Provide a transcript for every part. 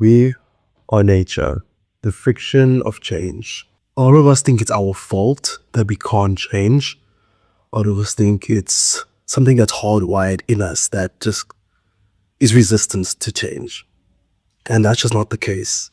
We are nature, the friction of change. A lot of us think it's our fault that we can't change. A lot of us think it's something that's hardwired in us that just is resistant to change. And that's just not the case.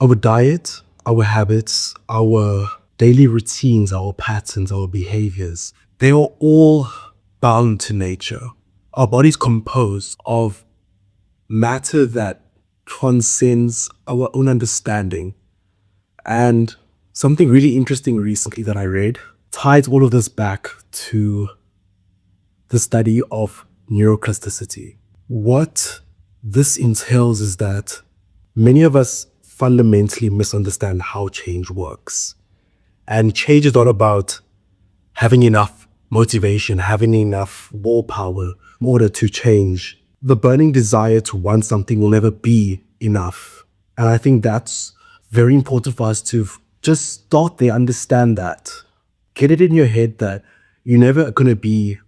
Our diet, our habits, our daily routines, our patterns, our behaviors, they are all bound to nature. Our body's composed of matter that transcends our own understanding. And something really interesting recently that I read ties all of this back to the study of neuroplasticity. What this entails is that many of us fundamentally misunderstand how change works. And change is not about having enough motivation, having enough willpower in order to change. The burning desire to want something will never be enough. And I think that's very important for us to just start there, understand that. Get it in your head that you're never going to be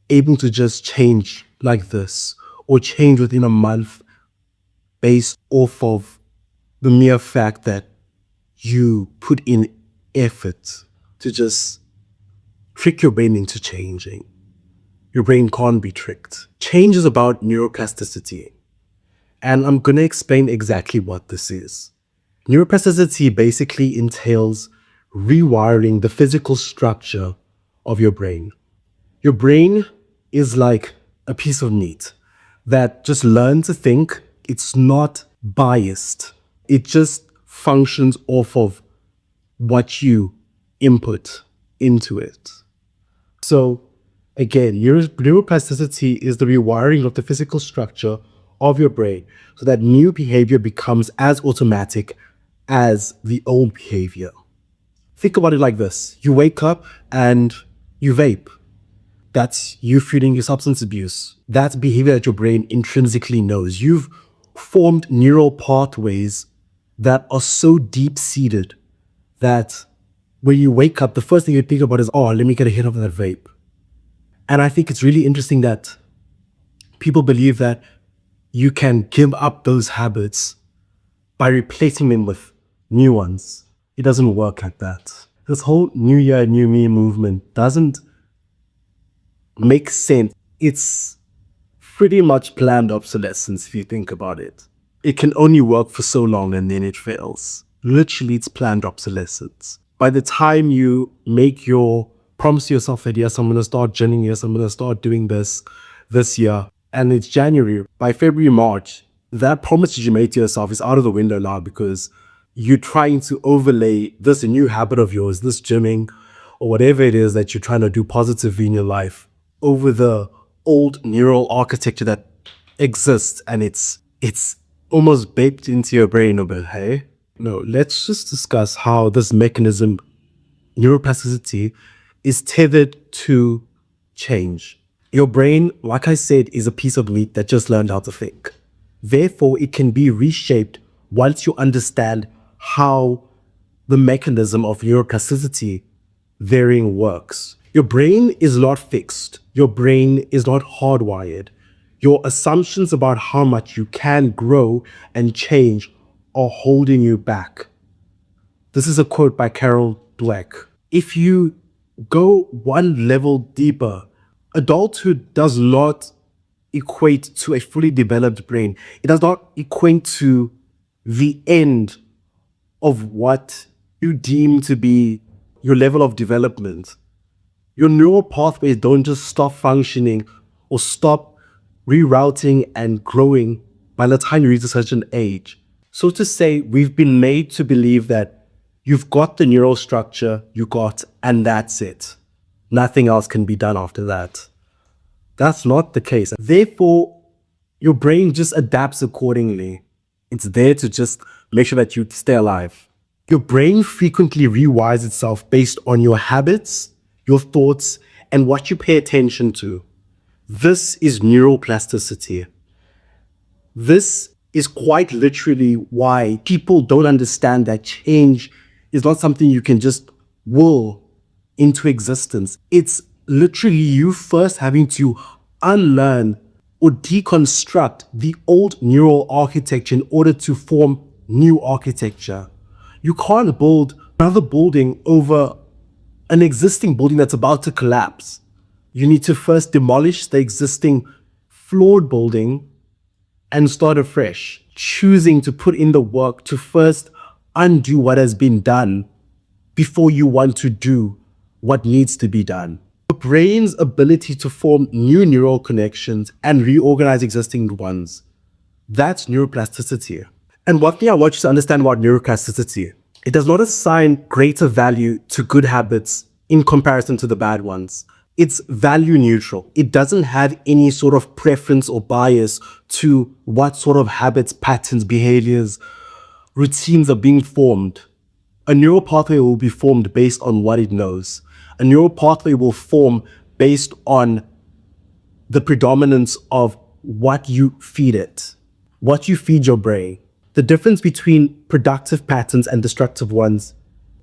able to just change like this or change within a month based off of the mere fact that you put in effort to just trick your brain into changing. Your brain can't be tricked. Change is about neuroplasticity. And I'm going to explain exactly what this is. Neuroplasticity basically entails rewiring the physical structure of your brain. Your brain is like a piece of meat that just learns to think. It's not biased. It just functions off of what you input into it. So again, neuroplasticity is the rewiring of the physical structure of your brain so that new behavior becomes as automatic as the old behavior. Think about it like this. You wake up and you vape. That's you feeding your substance abuse. That's behavior that your brain intrinsically knows. You've formed neural pathways that are so deep-seated that when you wake up, the first thing you think about is, oh, let me get a hit of that vape. And I think it's really interesting that people believe that you can give up those habits by replacing them with new ones. It doesn't work like that. This whole New Year, New Me movement doesn't make sense. It's pretty much planned obsolescence if you think about it. It can only work for so long and then it fails. Literally, it's planned obsolescence. By the time you make your promise to yourself that yes, I'm going to start gymming, yes, I'm going to start doing this year, and it's January, by February, March, that promise that you made to yourself is out of the window now because you're trying to overlay this new habit of yours, this gymming, or whatever it is that you're trying to do positively in your life over the old neural architecture that exists, and it's almost baked into your brain a bit, hey? No, let's just discuss how this mechanism, neuroplasticity, is tethered to change. Your brain, like I said, is a piece of meat that just learned how to think. Therefore, it can be reshaped once you understand how the mechanism of neuroplasticity varying works. Your brain is not fixed. Your brain is not hardwired. Your assumptions about how much you can grow and change are holding you back. This is a quote by Carol Dweck. If you go one level deeper, adulthood does not equate to a fully developed brain. It does not equate to the end of what you deem to be your level of development. Your neural pathways don't just stop functioning or stop rerouting and growing by the time you reach a certain age. So to say, we've been made to believe that you've got the neural structure you got and that's it. Nothing else can be done after that. That's not the case. Therefore, your brain just adapts accordingly. It's there to just make sure that you stay alive. Your brain frequently rewires itself based on your habits, your thoughts, and what you pay attention to. This is neuroplasticity. This is quite literally why people don't understand that change is not something you can just will into existence. It's literally you first having to unlearn or deconstruct the old neural architecture in order to form new architecture. You can't build another building over an existing building that's about to collapse. You need to first demolish the existing flawed building and start afresh, choosing to put in the work to first undo what has been done before you want to do what needs to be done. The brain's ability to form new neural connections and reorganize existing ones, that's neuroplasticity. And one thing I want you to understand about neuroplasticity, it does not assign greater value to good habits in comparison to the bad ones. It's value neutral. It doesn't have any sort of preference or bias to what sort of habits, patterns, behaviors, routines are being formed. A neural pathway will be formed based on what it knows. A neural pathway will form based on the predominance of what you feed it, what you feed your brain. The difference between productive patterns and destructive ones,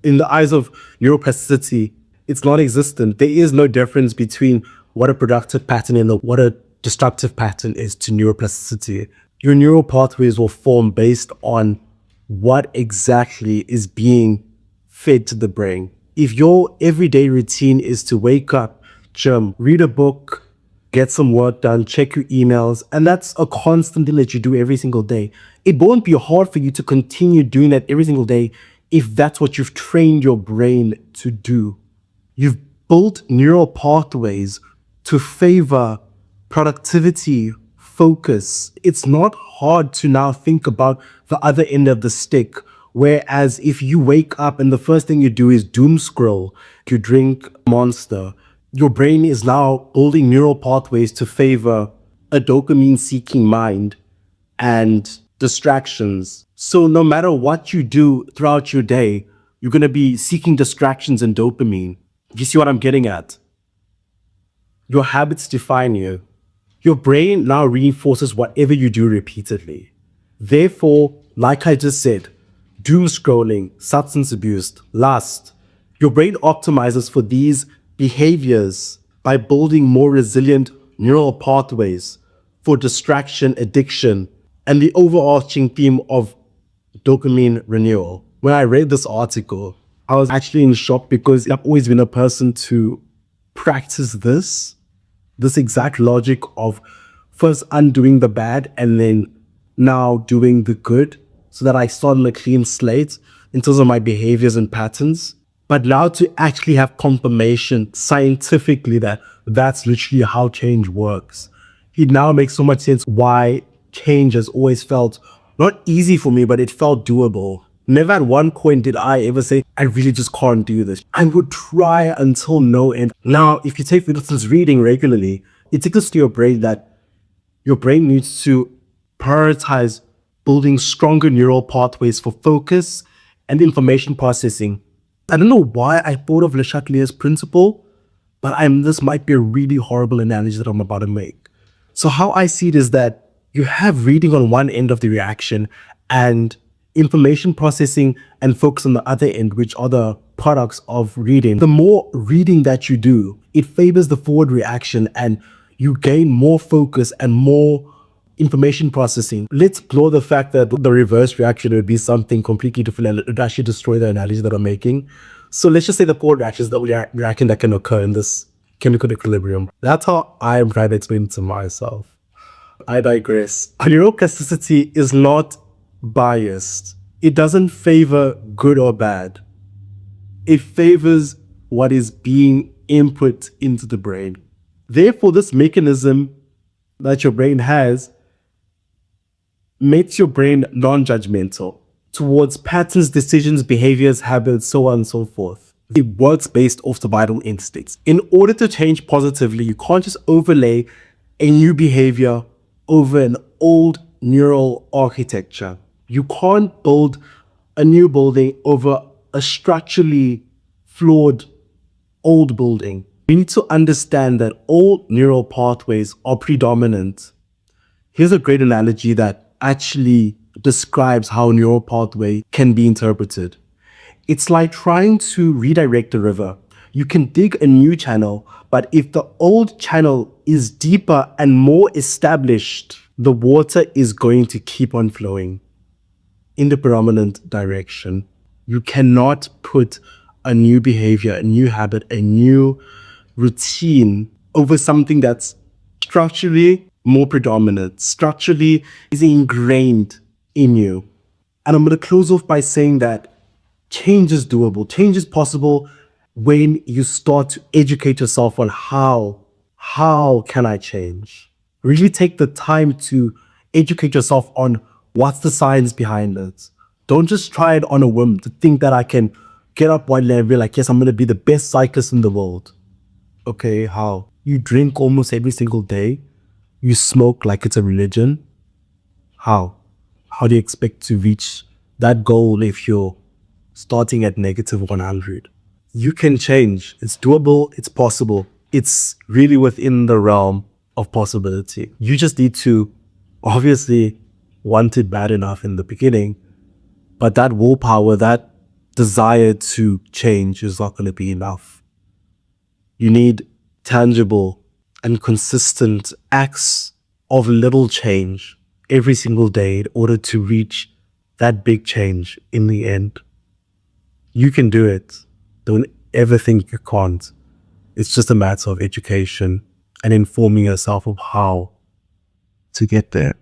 in the eyes of neuroplasticity, it's non-existent. There is no difference between what a productive pattern and what a destructive pattern is to neuroplasticity. Your neural pathways will form based on what exactly is being fed to the brain. If your everyday routine is to wake up, gym, read a book, get some work done, check your emails, and that's a constant thing that you do every single day, it won't be hard for you to continue doing that every single day if that's what you've trained your brain to do. You've built neural pathways to favor productivity, focus. It's not hard to now think about the other end of the stick. Whereas if you wake up and the first thing you do is doom scroll, you drink Monster, your brain is now building neural pathways to favor a dopamine-seeking mind and distractions. So no matter what you do throughout your day, you're going to be seeking distractions and dopamine. You see what I'm getting at? Your habits define you. Your brain now reinforces whatever you do repeatedly. Therefore, like I just said, doom scrolling, substance abuse, lust, your brain optimizes for these behaviors by building more resilient neural pathways for distraction, addiction, and the overarching theme of dopamine renewal. When I read this article, I was actually in shock because I've always been a person to practice this exact logic of first undoing the bad and then now doing the good so that I start on a clean slate in terms of my behaviors and patterns. But now to actually have confirmation scientifically that that's literally how change works, it now makes so much sense why change has always felt not easy for me, but it felt doable. Never at one point did I ever say, I really just can't do this. I would try until no end. Now, if you take, for instance, reading regularly, it signals to your brain that your brain needs to prioritize building stronger neural pathways for focus and information processing. I don't know why I thought of Le Chatelier's principle, but this might be a really horrible analogy that I'm about to make. So how I see it is that you have reading on one end of the reaction and information processing and focus on the other end, which are the products of reading. The more reading that you do, it favors the forward reaction and you gain more focus and more information processing. Let's explore the fact that the reverse reaction would be something completely different and it would actually destroy the analogy that I'm making. So let's just say the forward reaction is the reaction that can occur in this chemical equilibrium. That's how I'm trying to explain it to myself. I digress. Neuroplasticity is not biased. It doesn't favor good or bad. It favors what is being input into the brain. Therefore, this mechanism that your brain has makes your brain non-judgmental towards patterns, decisions, behaviors, habits, so on and so forth. It works based off survival instincts. In order to change positively, you can't just overlay a new behavior over an old neural architecture. You can't build a new building over a structurally flawed old building. You need to understand that all neural pathways are predominant. Here's a great analogy that actually describes how a neural pathway can be interpreted. It's like trying to redirect a river. You can dig a new channel, but if the old channel is deeper and more established, the water is going to keep on flowing in the predominant direction. You cannot put a new behavior, a new habit, a new routine over something that's structurally more predominant, structurally is ingrained in you. And I'm going to close off by saying that change is doable, change is possible when you start to educate yourself on how can I change? Really take the time to educate yourself on what's the science behind it. Don't just try it on a whim to think that I can get up one day and be like, yes, I'm going to be the best cyclist in the world. Okay, how? You drink almost every single day. You smoke like it's a religion. How? How do you expect to reach that goal if you're starting at negative 100? You can change. It's doable. It's possible. It's really within the realm of possibility. You just need to obviously want it bad enough in the beginning, but that willpower, that desire to change is not going to be enough. You need tangible and consistent acts of little change every single day in order to reach that big change in the end. You can do it. Don't ever think you can't. It's just a matter of education and informing yourself of how to get there.